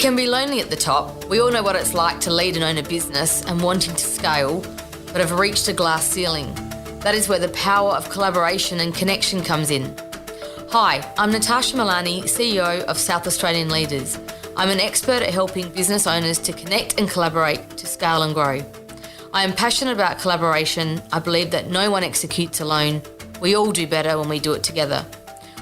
can be lonely at the top. We all know what it's like to lead and own a business and wanting to scale, but have reached a glass ceiling. That is where the power of collaboration and connection comes in. Hi, I'm Natasha Milani, CEO of South Australian Leaders. I'm an expert at helping business owners to connect and collaborate to scale and grow. I am passionate about collaboration. I believe that no one executes alone. We all do better when we do it together.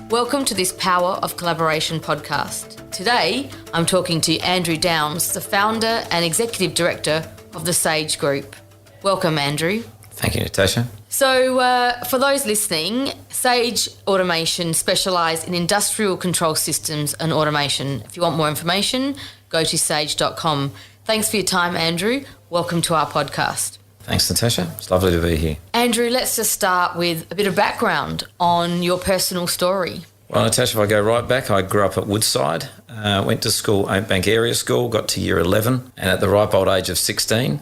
Welcome to this Power of Collaboration podcast. Today, I'm talking to Andrew Downs, the founder and executive director of the Sage Group. Welcome, Andrew. Thank you, Natasha. So for those listening, Sage Automation specialise in industrial control systems and automation. If you want more information, go to sage.com. Thanks for your time, Andrew. Welcome to our podcast. Thanks, Natasha. It's lovely to be here. Andrew, let's just start with a bit of background on your personal story. Well, Natasha, if I go right back, I grew up at Woodside, went to school, Oakbank Area School, got to year 11, and at the ripe old age of 16,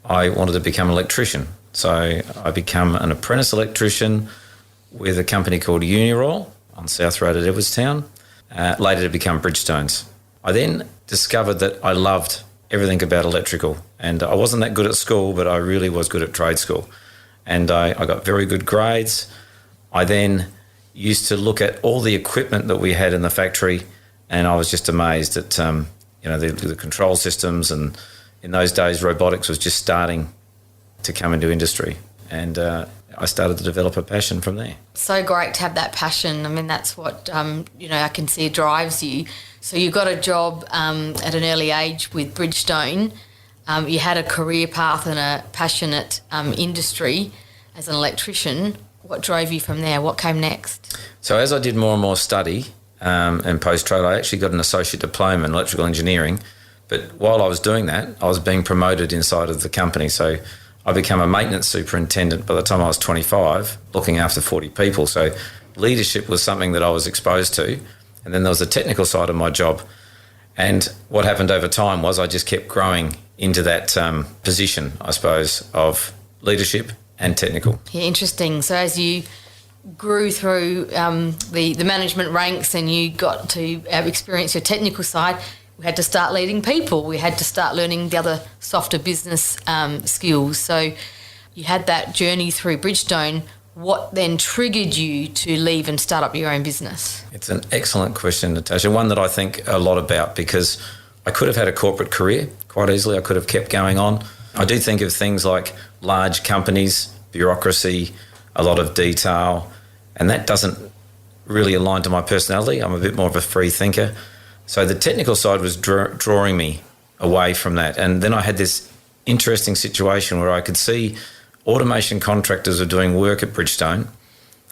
I wanted to become an electrician. So I became an apprentice electrician with a company called Uniroyal on South Road at Edwardstown, later to become Bridgestones. I then discovered that I loved everything about electrical, and I wasn't that good at school, but I really was good at trade school, and I got very good grades. I then used to look at all the equipment that we had in the factory, and I was just amazed at the control systems, and in those days robotics was just starting to come into industry, and I started to develop a passion from there. So great to have that passion. I mean, that's what I can see drives you. So you got a job at an early age with Bridgestone. You had a career path and a passionate industry as an electrician. What drove you from there? What came next? So as I did more and more study and post-trade, I actually got an associate diploma in electrical engineering. But while I was doing that, I was being promoted inside of the company. So I became a maintenance superintendent by the time I was 25, looking after 40 people. So leadership was something that I was exposed to. And then there was the technical side of my job. And what happened over time was I just kept growing into that position, I suppose, of leadership and technical. Yeah, interesting. So as you grew through the management ranks and you got to experience your technical side, we had to start leading people. We had to start learning the other softer business skills. So you had that journey through Bridgestone. What then triggered you to leave and start up your own business? It's an excellent question, Natasha, one that I think a lot about, because I could have had a corporate career quite easily. I could have kept going on. I do think of things like large companies, bureaucracy, a lot of detail, and that doesn't really align to my personality. I'm a bit more of a free thinker. So the technical side was drawing me away from that. And then I had this interesting situation where I could see automation contractors were doing work at Bridgestone.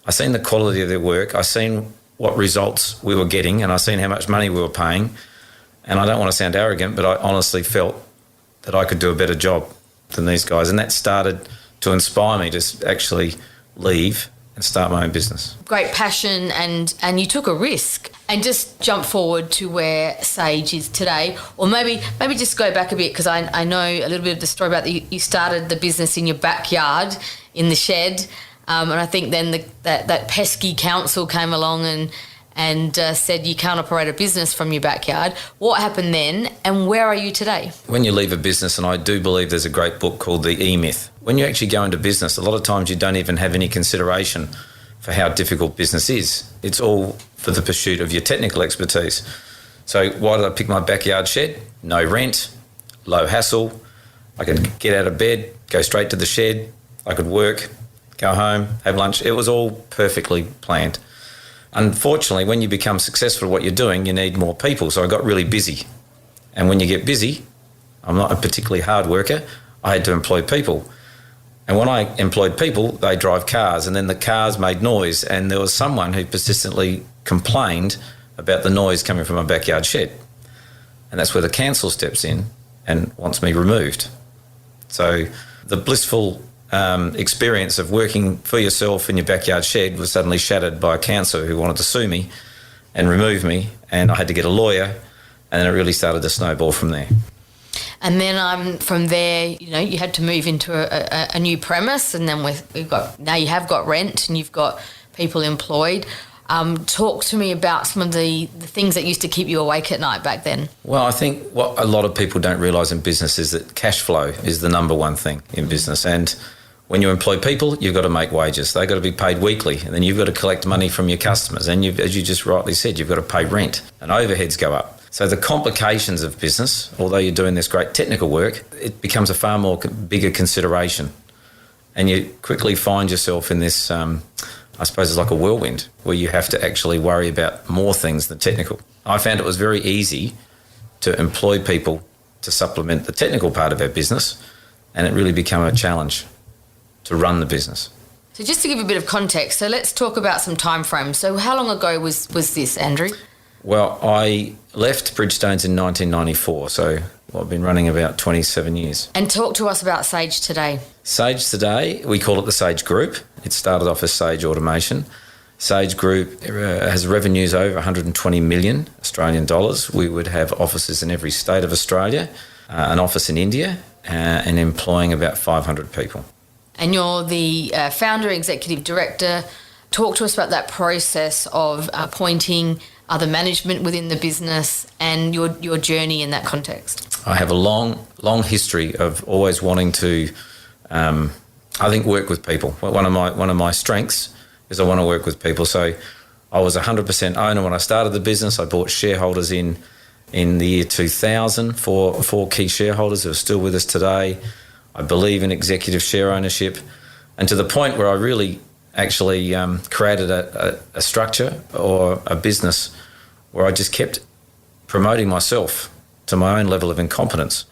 I seen the quality of their work. I seen what results we were getting, and I seen how much money we were paying. And I don't want to sound arrogant, but I honestly felt that I could do a better job than these guys. And that started to inspire me to actually leave and start my own business. Great passion, and you took a risk. And just jump forward to where Sage is today, or maybe just go back a bit, because I know a little bit of the story about you started the business in your backyard in the shed, and I think then that pesky council came along and said you can't operate a business from your backyard. What happened then, and where are you today? When you leave a business, and I do believe there's a great book called The E-Myth, when you actually go into business, a lot of times you don't even have any consideration for how difficult business is. It's all for the pursuit of your technical expertise. So why did I pick my backyard shed? No rent, low hassle. I could get out of bed, go straight to the shed. I could work, go home, have lunch. It was all perfectly planned. Unfortunately, when you become successful at what you're doing, you need more people. So I got really busy. And when you get busy, I'm not a particularly hard worker, I had to employ people. And when I employed people, they drive cars, and then the cars made noise, and there was someone who persistently complained about the noise coming from a backyard shed. And that's where the council steps in and wants me removed. So the blissful experience of working for yourself in your backyard shed was suddenly shattered by a council who wanted to sue me and remove me, and I had to get a lawyer, and then it really started to snowball from there. And then from there, you had to move into a new premise, and then now you have got rent and you've got people employed. Talk to me about some of the things that used to keep you awake at night back then. Well, I think what a lot of people don't realise in business is that cash flow is the number one thing in business. And when you employ people, you've got to make wages. They've got to be paid weekly. And then you've got to collect money from your customers. And as you just rightly said, you've got to pay rent and overheads go up. So the complications of business, although you're doing this great technical work, it becomes a far more bigger consideration. And you quickly find yourself in this, I suppose it's like a whirlwind, where you have to actually worry about more things than technical. I found it was very easy to employ people to supplement the technical part of our business, and it really became a challenge to run the business. So just to give a bit of context, so let's talk about some time frames. So how long ago was this, Andrew? Well, I left Bridgestones in 1994, so I've been running about 27 years. And talk to us about Sage today. Sage today, we call it the Sage Group. It started off as Sage Automation. Sage Group has revenues over 120 million Australian dollars. We would have offices in every state of Australia, an office in India, and employing about 500 people. And you're the founder, executive director. Talk to us about that process of appointing other management within the business and your journey in that context. I have a long history of always wanting to, I think, work with people. One of my strengths is I want to work with people. So I was 100% owner when I started the business. I bought shareholders in the year 2000, four key shareholders who are still with us today. I believe in executive share ownership, and to the point where I really actually created a structure or a business where I just kept promoting myself to my own level of incompetence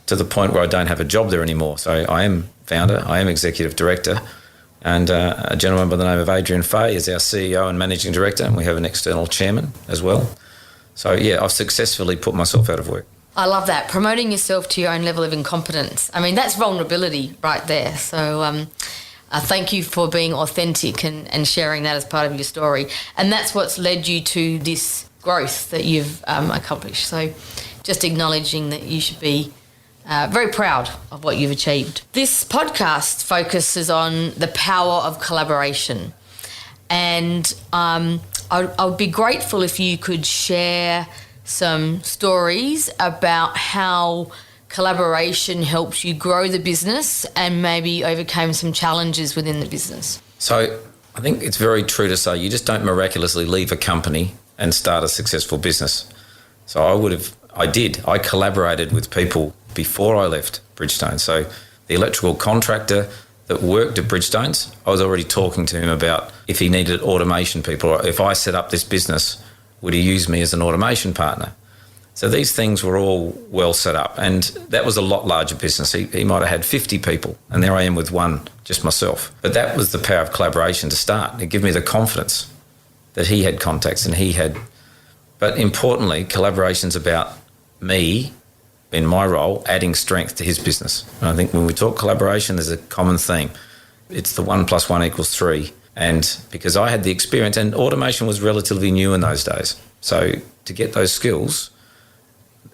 to the point where I don't have a job there anymore. So I am founder, I am executive director, and a gentleman by the name of Adrian Fay is our CEO and managing director, and we have an external chairman as well. So yeah, I've successfully put myself out of work. I love that, promoting yourself to your own level of incompetence. I mean, that's vulnerability right there. So thank you for being authentic and sharing that as part of your story. And that's what's led you to this growth that you've accomplished. So just acknowledging that you should be very proud of what you've achieved. This podcast focuses on the power of collaboration. And I would be grateful if you could share some stories about how collaboration helped you grow the business and maybe overcame some challenges within the business. So I think it's very true to say you just don't miraculously leave a company and start a successful business. So I collaborated with people before I left Bridgestone. So the electrical contractor that worked at Bridgestones, I was already talking to him about if he needed automation people, or if I set up this business, would he use me as an automation partner? So these things were all well set up, and that was a lot larger business. He might have had 50 people, and there I am with one, just myself. But that was the power of collaboration to start. It gave me the confidence that he had contacts and he had. But importantly, collaboration's about me, in my role, adding strength to his business. And I think when we talk collaboration, there's a common theme. It's the 1 + 1 = 3. And because I had the experience, and automation was relatively new in those days. So to get those skills,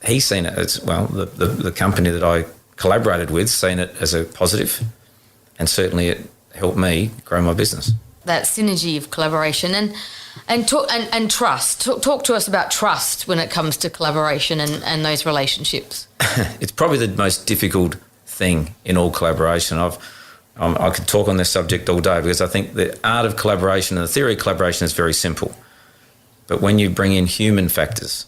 he's seen it as, well, the company that I collaborated with seen it as a positive, and certainly it helped me grow my business. That synergy of collaboration and trust. Talk to us about trust when it comes to collaboration and those relationships. It's probably the most difficult thing in all collaboration. I could talk on this subject all day because I think the art of collaboration and the theory of collaboration is very simple. But when you bring in human factors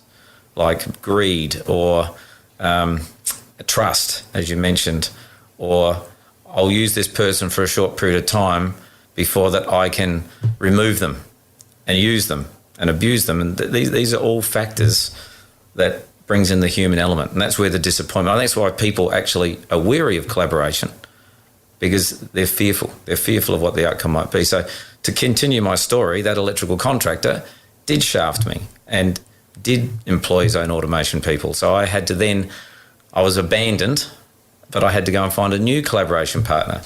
like greed or trust, as you mentioned, or I'll use this person for a short period of time before that I can remove them and use them and abuse them. And these are all factors that brings in the human element. And that's where the disappointment, I think that's why people actually are weary of collaboration, because they're fearful. They're fearful of what the outcome might be. So to continue my story, that electrical contractor did shaft me and did employ his own automation people. So I was abandoned, but I had to go and find a new collaboration partner.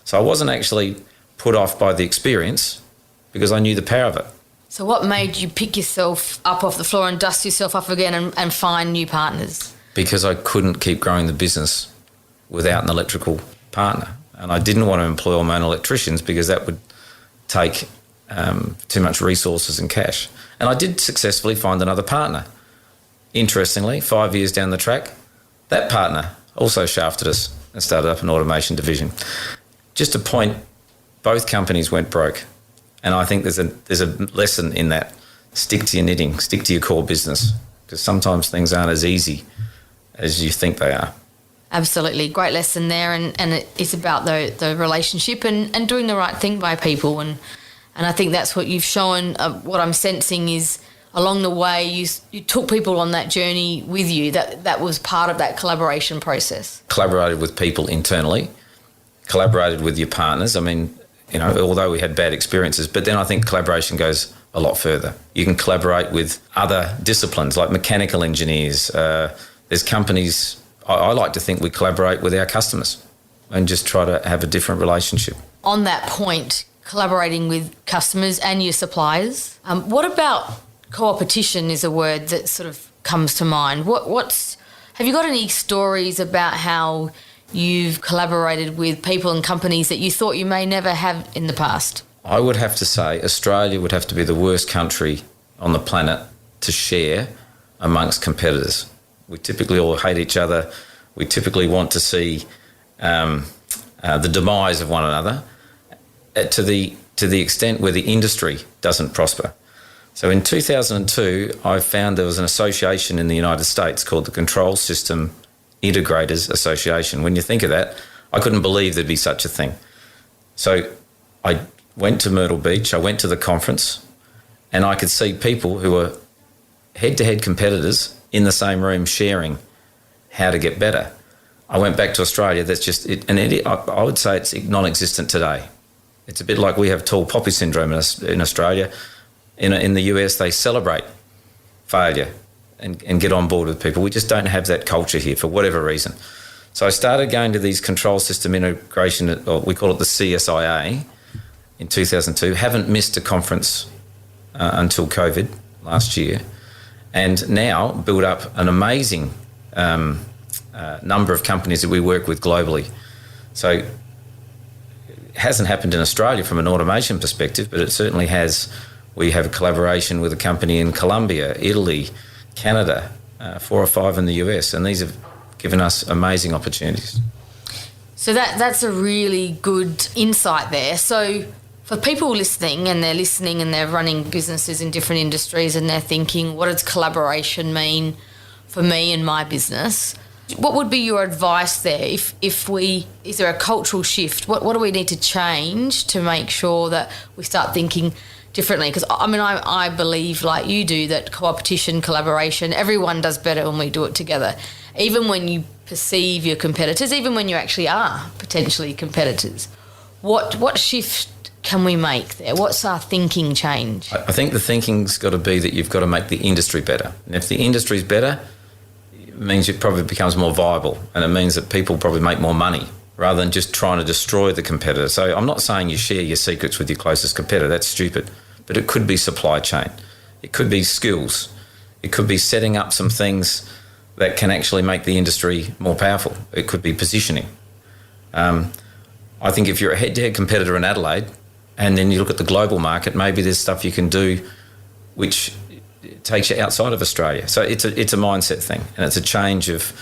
So I wasn't actually put off by the experience because I knew the power of it. So what made you pick yourself up off the floor and dust yourself up again and find new partners? Because I couldn't keep growing the business without an electrical partner. And I didn't want to employ all my own electricians because that would take too much resources and cash. And I did successfully find another partner. Interestingly, 5 years down the track, that partner also shafted us and started up an automation division. Just a point, both companies went broke. And I think there's a lesson in that. Stick to your knitting, stick to your core business, because sometimes things aren't as easy as you think they are. Absolutely. Great lesson there. And it's about the relationship and doing the right thing by people. And I think that's what you've shown. What I'm sensing is along the way you took people on that journey with you. That was part of that collaboration process. Collaborated with people internally, collaborated with your partners. I mean, although we had bad experiences, but then I think collaboration goes a lot further. You can collaborate with other disciplines like mechanical engineers. There's companies, I like to think we collaborate with our customers and just try to have a different relationship. On that point, collaborating with customers and your suppliers, what about co-opetition is a word that sort of comes to mind. Have you got any stories about how you've collaborated with people and companies that you thought you may never have in the past? I would have to say Australia would have to be the worst country on the planet to share amongst competitors. We typically all hate each other. We typically want to see the demise of one another to the extent where the industry doesn't prosper. So in 2002, I found there was an association in the United States called the Control System Integrators Association. When you think of that, I couldn't believe there'd be such a thing. So I went to Myrtle Beach, I went to the conference, and I could see people who were head-to-head competitors in the same room sharing how to get better. I went back to Australia, that's just it, and I would say it's non-existent today. It's a bit like we have tall poppy syndrome in Australia. In the US, they celebrate failure and get on board with people. We just don't have that culture here for whatever reason. So I started going to these control system integration, or we call it the CSIA, in 2002. Haven't missed a conference until COVID last year, and now build up an amazing number of companies that we work with globally. So it hasn't happened in Australia from an automation perspective, but it certainly has. We have a collaboration with a company in Colombia, Italy, Canada, 4 or 5 in the US, and these have given us amazing opportunities. So that's a really good insight there. So for people listening and they're running businesses in different industries and they're thinking, what does collaboration mean for me and my business? What would be your advice there? Is there a cultural shift? What do we need to change to make sure that we start thinking differently? Because I believe, like you do, that co-opetition, collaboration, everyone does better when we do it together. Even when you perceive your competitors, even when you actually are potentially competitors, what shift can we make there? What's our thinking change? I think the thinking's got to be that you've got to make the industry better. And if the industry's better, it means it probably becomes more viable, and it means that people probably make more money rather than just trying to destroy the competitor. So I'm not saying you share your secrets with your closest competitor. That's stupid. But it could be supply chain. It could be skills. It could be setting up some things that can actually make the industry more powerful. It could be positioning. I think if you're a head-to-head competitor in Adelaide and then you look at the global market, maybe there's stuff you can do which takes you outside of Australia. So it's a mindset thing, and it's a change of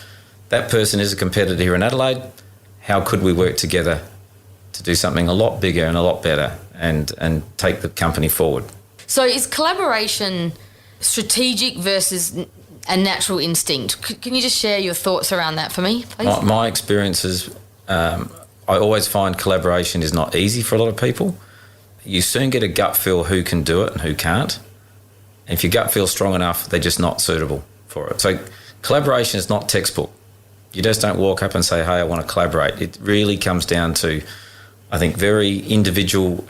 that person is a competitor here in Adelaide. How could we work together to do something a lot bigger and a lot better and take the company forward? So is collaboration strategic versus a natural instinct? Can you just share your thoughts around that for me, please? My experiences, I always find collaboration is not easy for a lot of people. You soon get a gut feel who can do it and who can't. And if your gut feels strong enough, they're just not suitable for it. So collaboration is not textbook. You just don't walk up and say, hey, I want to collaborate. It really comes down to, I think, very individual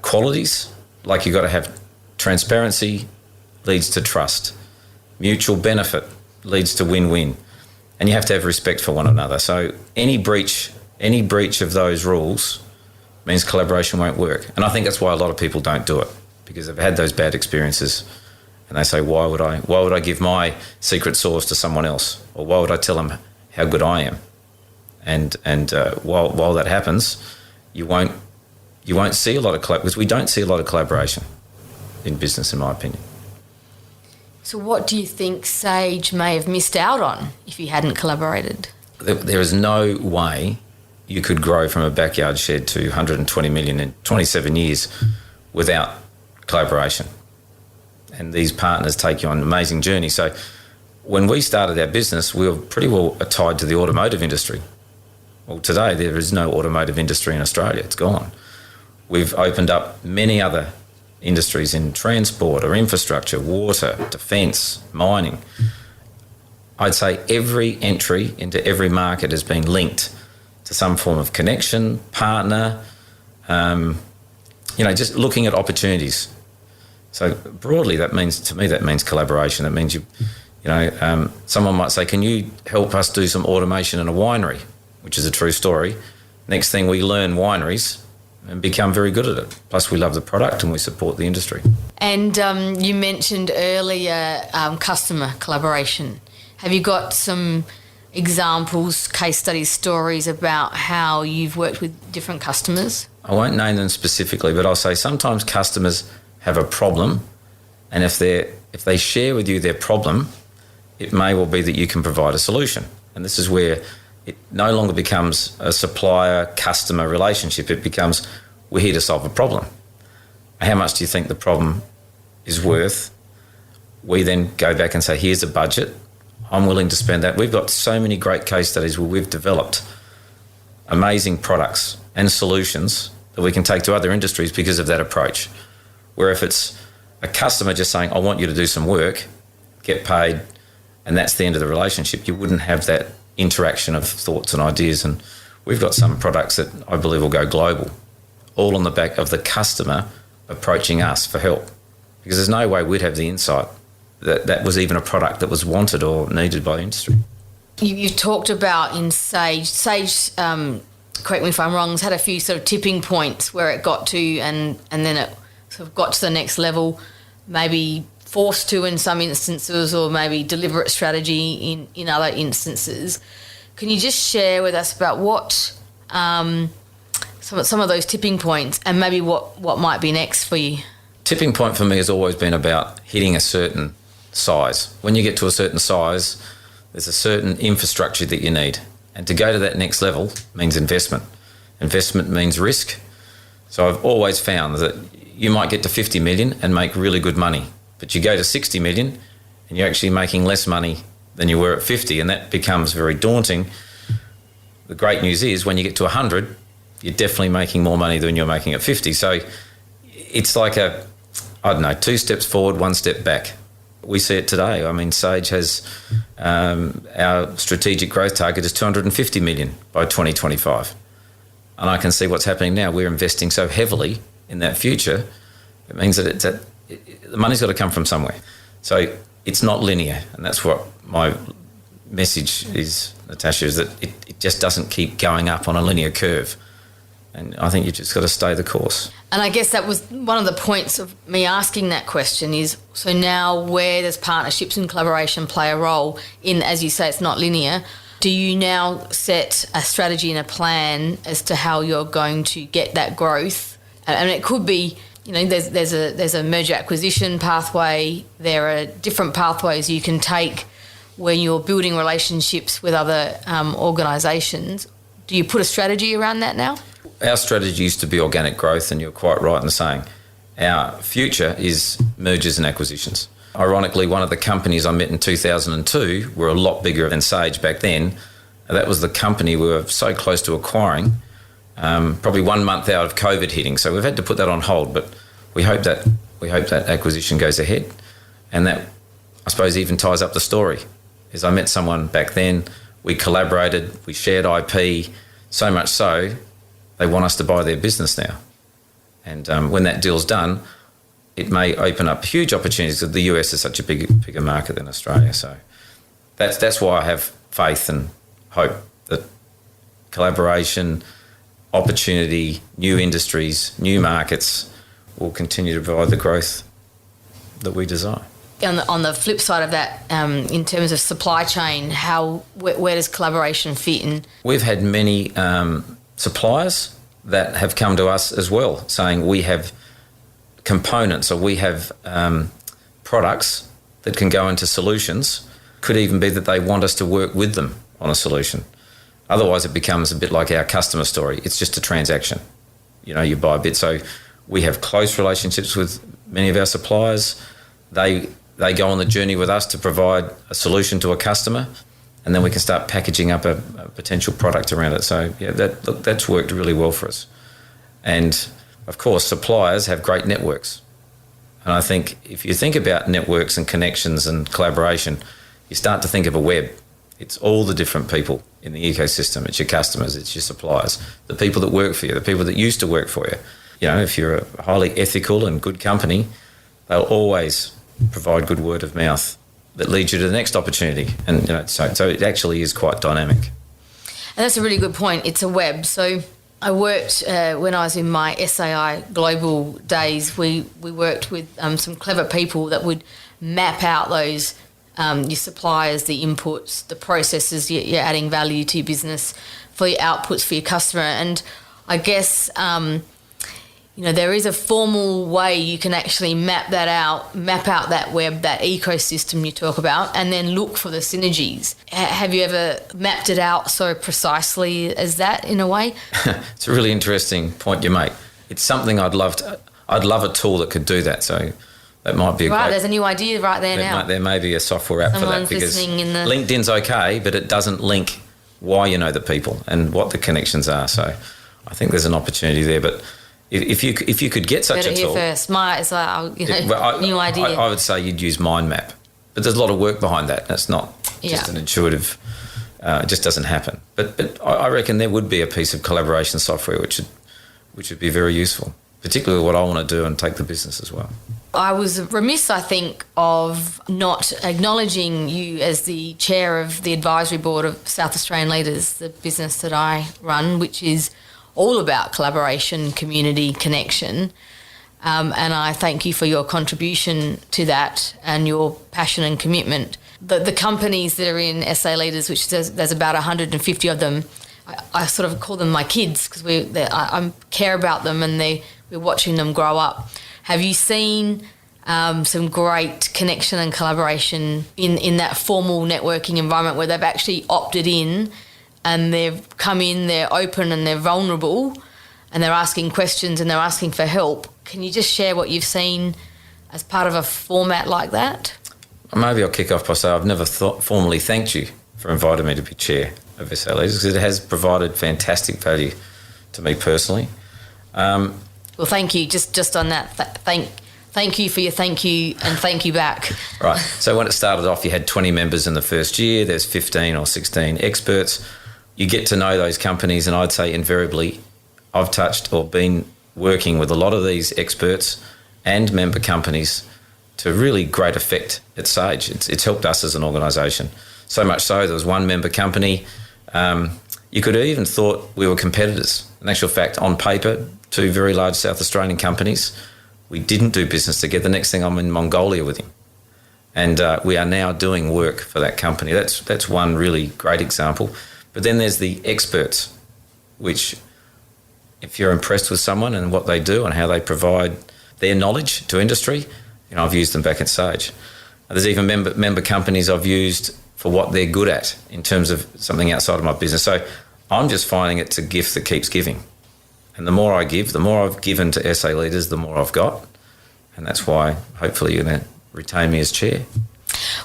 qualities. Like you've got to have transparency leads to trust. Mutual benefit leads to win-win. And you have to have respect for one another. So any breach of those rules means collaboration won't work. And I think that's why a lot of people don't do it, because they've had those bad experiences and they say, why would I give my secret sauce to someone else? Or why would I tell them how good I am? And while that happens, you won't you won't see a lot of because we don't see a lot of collaboration in business, in my opinion. So what do you think Sage may have missed out on if you hadn't collaborated? There is no way you could grow from a backyard shed to 120 million in 27 years without collaboration. And these partners take you on an amazing journey. So when we started our business, we were pretty well tied to the automotive industry. Well, today there is no automotive industry in Australia. It's gone. We've opened up many other industries in transport or infrastructure, water, defence, mining. I'd say every entry into every market has been linked to some form of connection, partner, just looking at opportunities. So broadly, that means collaboration. That means someone might say, can you help us do some automation in a winery, which is a true story. Next thing, we learn wineries and become very good at it. Plus, we love the product and we support the industry. And you mentioned earlier customer collaboration. Have you got some examples, case studies, stories about how you've worked with different customers? I won't name them specifically, but I'll say sometimes customers have a problem, and if they share with you their problem, it may well be that you can provide a solution. And this is where it no longer becomes a supplier-customer relationship. It becomes, we're here to solve a problem. How much do you think the problem is worth? We then go back and say, here's a budget. I'm willing to spend that. We've got so many great case studies where we've developed amazing products and solutions that we can take to other industries because of that approach. Where if it's a customer just saying, I want you to do some work, get paid, and that's the end of the relationship, you wouldn't have that interaction of thoughts and ideas. And we've got some products that I believe will go global, all on the back of the customer approaching us for help. Because there's no way we'd have the insight that that was even a product that was wanted or needed by the industry. You've talked about in Sage, correct me if I'm wrong, has had a few sort of tipping points where it got to and then it sort of got to the next level, maybe forced to in some instances or maybe deliberate strategy in other instances. Can you just share with us about what some of those tipping points and maybe what might be next for you? Tipping point for me has always been about hitting a certain size. When you get to a certain size, there's a certain infrastructure that you need. And to go to that next level means investment. Investment means risk. So I've always found that you might get to 50 million and make really good money, but you go to 60 million and you're actually making less money than you were at 50, and that becomes very daunting. The great news is when you get to 100, you're definitely making more money than you're making at 50. So it's like 2 steps forward, 1 step back. We see it today. I mean, Sage has our strategic growth target is 250 million by 2025. And I can see what's happening now. We're investing so heavily in that future. It means that the money's got to come from somewhere. So it's not linear. And that's what my message is, Natasha, is that it just doesn't keep going up on a linear curve. And I think you've just got to stay the course. And I guess that was one of the points of me asking that question is, so now where does partnerships and collaboration play a role in, as you say, it's not linear. Do you now set a strategy and a plan as to how you're going to get that growth? And it could be, there's a merger acquisition pathway. There are different pathways you can take when you're building relationships with other organisations. Do you put a strategy around that now? Our strategy used to be organic growth, and you're quite right in saying our future is mergers and acquisitions. Ironically, one of the companies I met in 2002 were a lot bigger than Sage back then. That was the company we were so close to acquiring, probably 1 month out of COVID hitting. So we've had to put that on hold, but we hope that acquisition goes ahead. And that, I suppose, even ties up the story. Is I met someone back then, we collaborated, we shared IP, so much so they want us to buy their business now. And when that deal's done, it may open up huge opportunities because the US is such a bigger market than Australia. So that's why I have faith and hope that collaboration, opportunity, new industries, new markets will continue to provide the growth that we desire. On the flip side of that, in terms of supply chain, where does collaboration fit in? We've had many suppliers that have come to us as well, saying we have components or we have products that can go into solutions. Could even be that they want us to work with them on a solution. Otherwise, it becomes a bit like our customer story. It's just a transaction. You buy a bit. So we have close relationships with many of our suppliers. They go on the journey with us to provide a solution to a customer, and then we can start packaging up a potential product around it. So, yeah, that's worked really well for us. And, of course, suppliers have great networks. And I think if you think about networks and connections and collaboration, you start to think of a web. It's all the different people in the ecosystem. It's your customers, it's your suppliers, the people that work for you, the people that used to work for you. If you're a highly ethical and good company, they'll always provide good word of mouth that leads you to the next opportunity. And so it actually is quite dynamic. And that's a really good point. It's a web. So I worked, when I was in my SAI global days, we worked with some clever people that would map out those your suppliers, the inputs, the processes you're adding value to your business, for your outputs for your customer. And I guess, there is a formal way you can actually map out that web, that ecosystem you talk about, and then look for the synergies. Have you ever mapped it out so precisely as that in a way? It's a really interesting point you make. It's something I'd love a tool that could do that. So that might be there's a new idea right there now. There may be a software app for that, because LinkedIn's okay, but it doesn't link why you know the people and what the connections are. So I think there's an opportunity there. But if you could get such a tool, first. It's like new idea. I would say you'd use Mind Map, but there's a lot of work behind that. It's not just an intuitive. It just doesn't happen. But I reckon there would be a piece of collaboration software which would be very useful, particularly what I want to do and take the business as well. I was remiss, I think, of not acknowledging you as the chair of the advisory board of South Australian Leaders, the business that I run, which is all about collaboration, community, connection. And I thank you for your contribution to that and your passion and commitment. The companies that are in SA Leaders, which there's about 150 of them, I sort of call them my kids, because I care about them, and we're watching them grow up. Have you seen some great connection and collaboration in that formal networking environment where they've actually opted in and they've come in, they're open and they're vulnerable and they're asking questions and they're asking for help? Can you just share what you've seen as part of a format like that? Maybe I'll kick off by saying I've never formally thanked you for inviting me to be chair of SA Leaders, because it has provided fantastic value to me personally. Well, thank you. Just on that, thank you for your thank you and thank you back. Right. So when it started off, you had 20 members in the first year. There's 15 or 16 experts. You get to know those companies, and I'd say invariably I've touched or been working with a lot of these experts and member companies to really great effect at Sage. It's helped us as an organisation. So much so, there was one member company, you could have even thought we were competitors. In actual fact, on paper, two very large South Australian companies, we didn't do business together. The next thing, I'm in Mongolia with him. And we are now doing work for that company. That's one really great example. But then there's the experts, which if you're impressed with someone and what they do and how they provide their knowledge to industry, I've used them back at Sage. There's even member companies I've used for what they're good at in terms of something outside of my business. So I'm just finding it's a gift that keeps giving. And the more I give, the more I've given to SA Leaders, the more I've got. And that's why hopefully you're going to retain me as chair.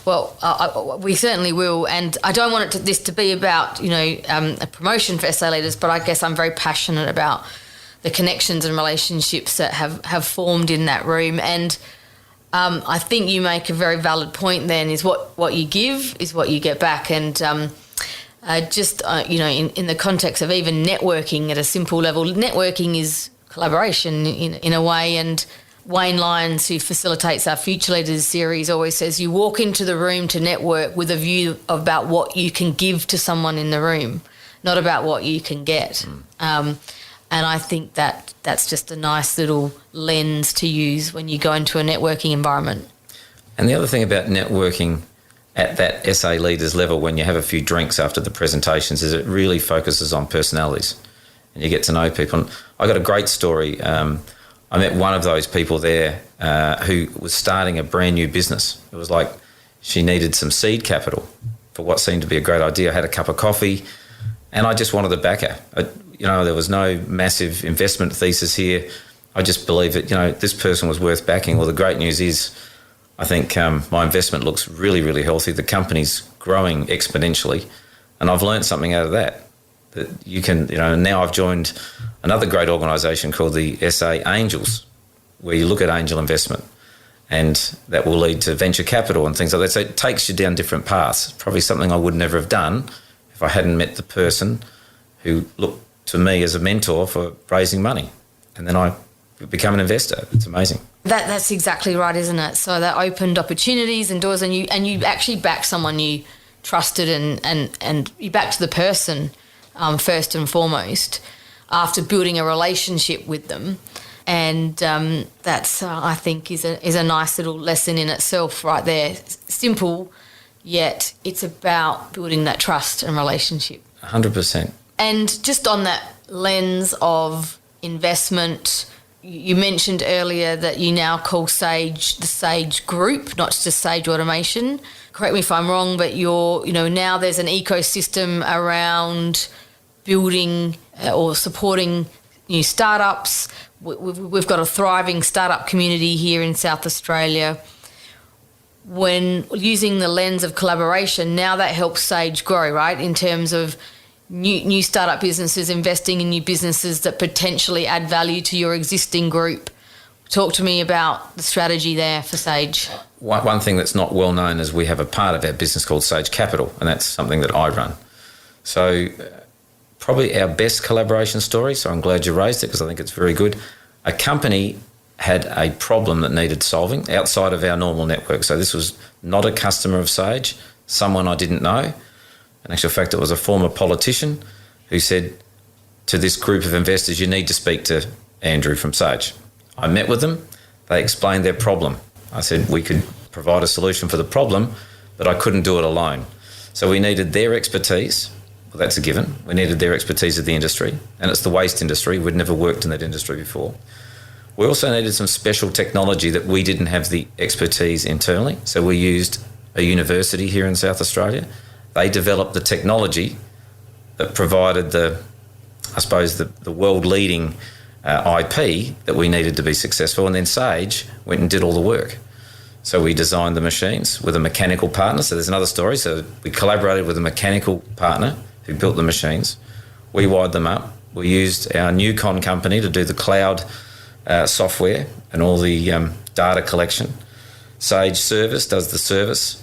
Well, we certainly will. And I don't want this to be about, a promotion for SA Leaders, but I guess I'm very passionate about the connections and relationships that have formed in that room. And I think you make a very valid point then, is what you give is what you get back. And in the context of even networking at a simple level, networking is collaboration in a way. And Wayne Lyons, who facilitates our Future Leaders series, always says you walk into the room to network with a view about what you can give to someone in the room, not about what you can get. And I think that's just a nice little lens to use when you go into a networking environment. And the other thing about networking at that SA Leaders level, when you have a few drinks after the presentations, is it really focuses on personalities. And and you get to know people. And I got a great story. I met one of those people there who was starting a brand new business. It was like she needed some seed capital for what seemed to be a great idea. I had a cup of coffee and I just wanted to back her. There was no massive investment thesis here. I just believe that, this person was worth backing. Well, the great news is I think my investment looks really, really healthy. The company's growing exponentially, and I've learned something out of that. That you can, now I've joined another great organisation called the SA Angels, where you look at angel investment, and that will lead to venture capital and things like that. So it takes you down different paths. Probably something I would never have done if I hadn't met the person who looked to me as a mentor for raising money. And then I become an investor. It's amazing. That's exactly right, isn't it? So that opened opportunities and doors, and you actually backed someone you trusted, and you backed the person first and foremost after building a relationship with them. And that's, I think, is a nice little lesson in itself right there. Simple, yet it's about building that trust and relationship. 100%. And just on that lens of investment, you mentioned earlier that you now call Sage the Sage Group, not just Sage Automation. Correct me if I'm wrong, but now there's an ecosystem around building or supporting new startups. We've got a thriving startup community here in South Australia. When using the lens of collaboration, now that helps Sage grow, right, in terms of new startup businesses investing in new businesses that potentially add value to your existing group. Talk to me about the strategy there for Sage. One thing that's not well known is we have a part of our business called Sage Capital, and that's something that I run. So probably our best collaboration story, so I'm glad you raised it because I think it's very good. A company had a problem that needed solving outside of our normal network. So this was not a customer of Sage, someone I didn't know. In actual fact, it was a former politician who said to this group of investors, you need to speak to Andrew from Sage. I met with them. They explained their problem. I said we could provide a solution for the problem, but I couldn't do it alone. So we needed their expertise. Well, that's a given. We needed their expertise of the industry, and it's the waste industry. We'd never worked in that industry before. We also needed some special technology that we didn't have the expertise internally. So we used a university here in South Australia. They developed the technology that provided the world-leading IP that we needed to be successful, and then Sage went and did all the work. So we designed the machines with a mechanical partner. So there's another story. So we collaborated with a mechanical partner who built the machines. We wired them up. We used our Newcon company to do the cloud software and all the data collection. Sage Service does the service.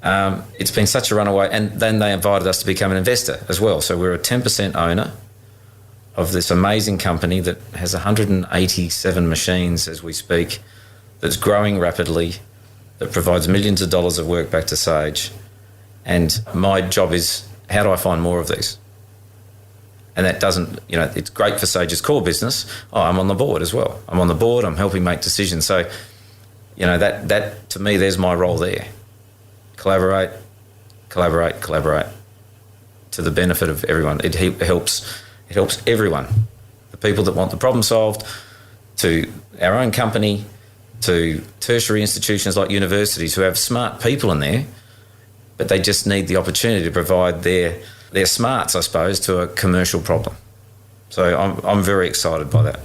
It's been such a runaway, and then they invited us to become an investor as well. So we're a 10% owner of this amazing company that has 187 machines as we speak, that's growing rapidly, that provides millions of dollars of work back to Sage. And my job is, how do I find more of these? And that doesn't, it's great for Sage's core business. Oh, I'm on the board as well. I'm on the board, I'm helping make decisions. So, that to me, there's my role there. Collaborate to the benefit of everyone. It helps everyone. The people that want the problem solved, to our own company, to tertiary institutions like universities who have smart people in there, but they just need the opportunity to provide their smarts, I suppose, to a commercial problem. So I'm very excited by that.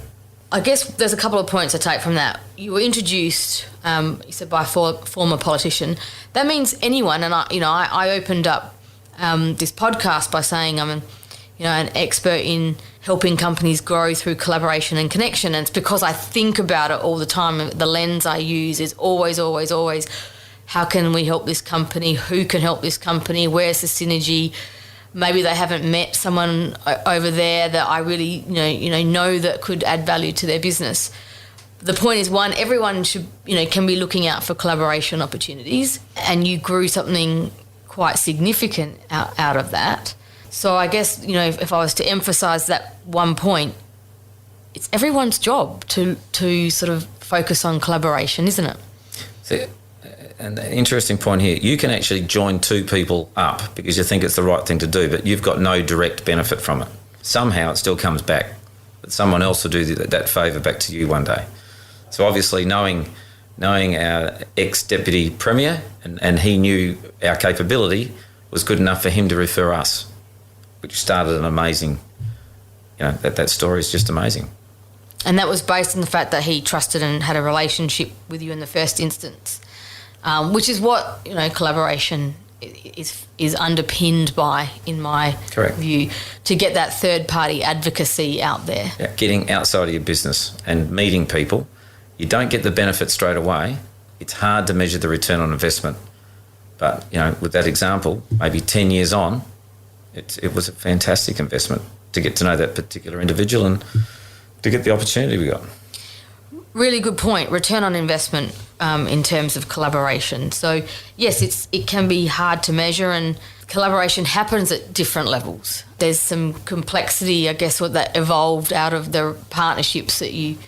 I guess there's a couple of points to take from that. You were introduced, you said, by a former politician. That means anyone, and I opened up this podcast by saying I'm an expert in helping companies grow through collaboration and connection. And it's because I think about it all the time. The lens I use is always, how can we help this company? Who can help this company? Where's the synergy? Maybe they haven't met someone over there that I really, know that could add value to their business. The point is, one, everyone should, can be looking out for collaboration opportunities, and you grew something quite significant out of that. So I guess, if I was to emphasise that one point, it's everyone's job to sort of focus on collaboration, isn't it? So, and an interesting point here, you can actually join two people up because you think it's the right thing to do, but you've got no direct benefit from it. somehow it still comes back. But someone else will do that favour back to you one day. So obviously knowing our ex-Deputy Premier and he knew our capability was good enough for him to refer us, which started an amazing, that story is just amazing. And that was based on the fact that he trusted and had a relationship with you in the first instance, which is what, collaboration is underpinned by, in my Correct. view, to get that third-party advocacy out there. Yeah, getting outside of your business and meeting people. You don't get the benefit straight away. It's hard to measure the return on investment. But, with that example, maybe 10 years on, it was a fantastic investment to get to know that particular individual and to get the opportunity we got. Really good point. Return on investment in terms of collaboration. So, yes, it can be hard to measure, and collaboration happens at different levels. There's some complexity, I guess, what that evolved out of the partnerships that you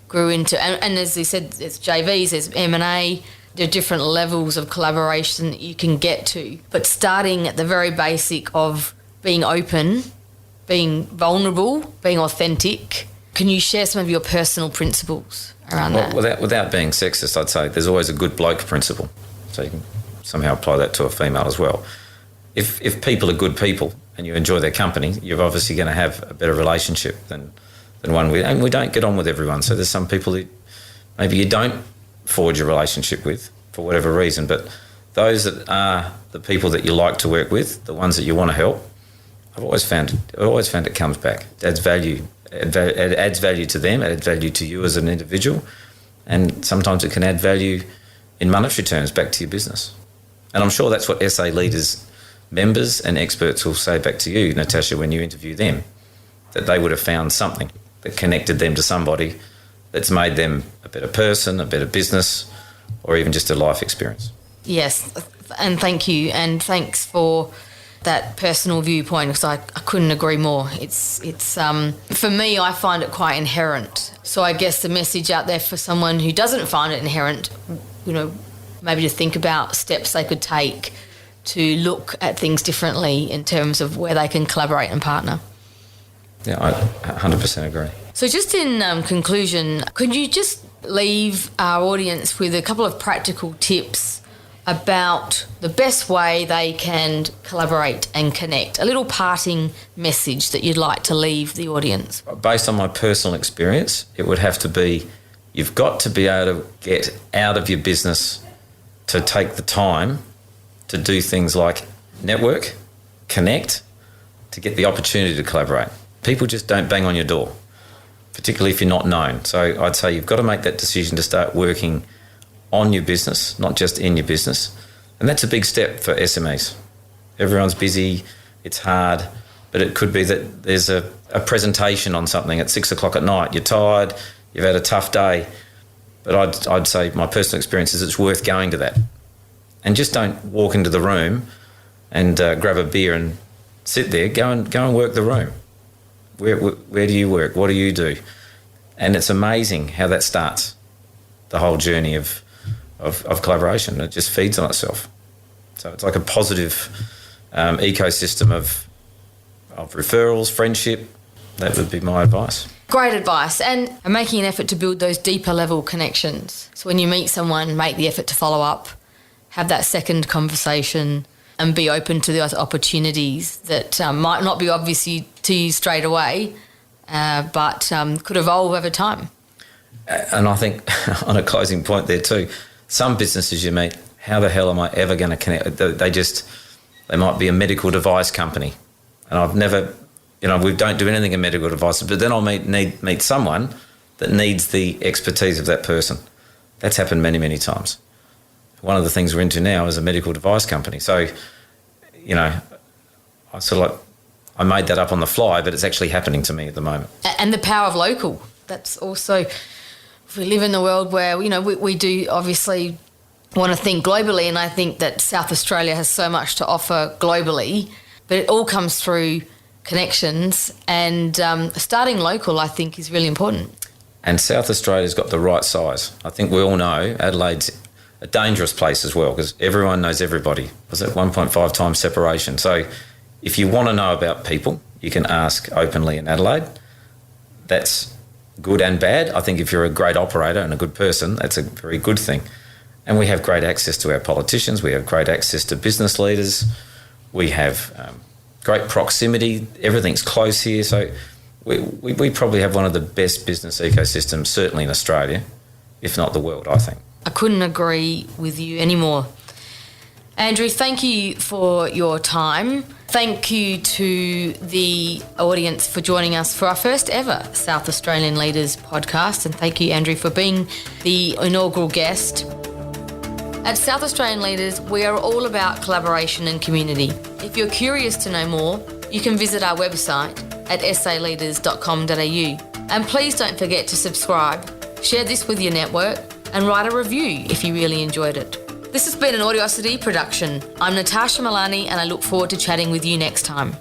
grew into. And as you said, there's JVs, there's M&A. There are different levels of collaboration that you can get to. But starting at the very basic of being open, being vulnerable, being authentic, can you share some of your personal principles around that? Without being sexist, I'd say there's always a good bloke principle. So you can somehow apply that to a female as well. If people are good people and you enjoy their company, you're obviously going to have a better relationship than one with. And we don't get on with everyone. So there's some people who maybe you don't forge a relationship with for whatever reason. But those that are the people that you like to work with, the ones that you want to help, I've always found it comes back. It adds value. It adds value to them, it adds value to you as an individual, and sometimes it can add value in monetary terms back to your business. And I'm sure that's what SA Leaders members and experts will say back to you, Natasha, when you interview them, that they would have found something that connected them to somebody that's made them a better person, a better business, or even just a life experience. Yes, and thank you, and thanks for that personal viewpoint, because I couldn't agree more. It's for me, I find it quite inherent. So I guess the message out there for someone who doesn't find it inherent, maybe to think about steps they could take to look at things differently in terms of where they can collaborate and partner. Yeah, I 100% agree. So just in conclusion, could you just leave our audience with a couple of practical tips about the best way they can collaborate and connect? A little parting message that you'd like to leave the audience. Based on my personal experience, it would have to be, you've got to be able to get out of your business to take the time to do things like network, connect, to get the opportunity to collaborate. People just don't bang on your door, particularly if you're not known. So I'd say you've got to make that decision to start working on your business, not just in your business. And that's a big step for SMEs. Everyone's busy, it's hard, but it could be that there's a presentation on something at 6 o'clock at night. You're tired, you've had a tough day. But I'd say my personal experience is it's worth going to that. And just don't walk into the room and grab a beer and sit there. Go and work the room. Where do you work? What do you do? And it's amazing how that starts, the whole journey of collaboration. It just feeds on itself. So it's like a positive ecosystem of referrals, friendship. That would be my advice. Great advice, and making an effort to build those deeper level connections. So when you meet someone, make the effort to follow up, have that second conversation, and be open to those opportunities that might not be obvious to you straight away, but could evolve over time. And I think on a closing point there too, some businesses you meet, how the hell am I ever going to connect? They might be a medical device company, and I've never, we don't do anything in medical devices, but then I'll meet someone that needs the expertise of that person. That's happened many, many times. One of the things we're into now is a medical device company. So, I made that up on the fly, but it's actually happening to me at the moment. And the power of local. That's also, if we live in a world where, we do obviously want to think globally, and I think that South Australia has so much to offer globally, but it all comes through connections, and starting local, I think, is really important. And South Australia's got the right size. I think we all know Adelaide's a dangerous place as well, because everyone knows everybody. Was it 1.5 times separation? So if you want to know about people, you can ask openly in Adelaide. That's good and bad. I think if you're a great operator and a good person, that's a very good thing. And we have great access to our politicians. We have great access to business leaders. We have great proximity. Everything's close here. So we probably have one of the best business ecosystems, certainly in Australia, if not the world, I think. I couldn't agree with you anymore. Andrew, thank you for your time. Thank you to the audience for joining us for our first ever South Australian Leaders podcast. And thank you, Andrew, for being the inaugural guest. At South Australian Leaders, we are all about collaboration and community. If you're curious to know more, you can visit our website at saleaders.com.au. And please don't forget to subscribe, share this with your network, and write a review if you really enjoyed it. This has been an Audiosity production. I'm Natasha Milani, and I look forward to chatting with you next time.